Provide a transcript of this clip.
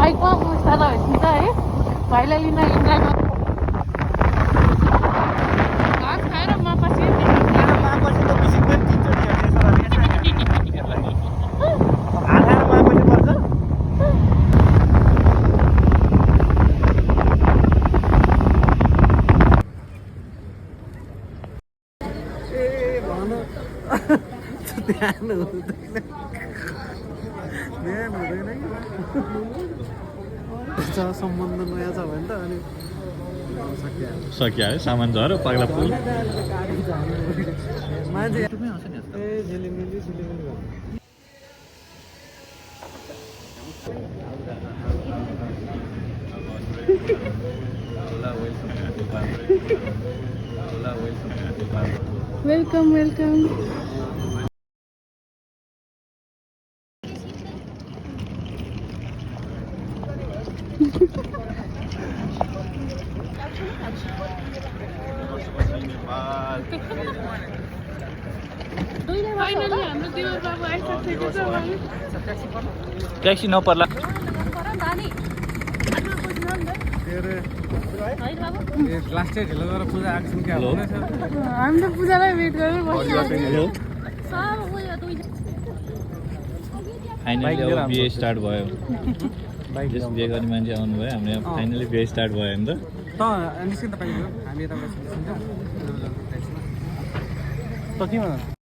बाइकमा जाँदा हुन्छ है भाइलाई लिन इन्जोय गर्नु घाँस खाएर म पछि ध्यान हुँदैन सम्बन्ध नयाँ छ भने त अनि सकिहाल्यो सामान झऱ्यो पग्ला पुल मान्छे ए झिलिमिली वेलकम वेलकम फाइनली हाम्रो देवर बाबु आइसकेको छ भाइ ट्याक्सी नपर्ला लास्टै ढिलो गरेर पूजा आएको छौँ क्या हामी त पूजालाई वेट गरेर बसिरहेको फाइनली अब बिहे स्टार्ट भयो जस बिहे गर्ने मान्छे आउनुभयो हामीले फाइनली बिहे स्टार्ट भयो नि त निस्किन तपाईँ हामी यताबाट निस्किन्छ त के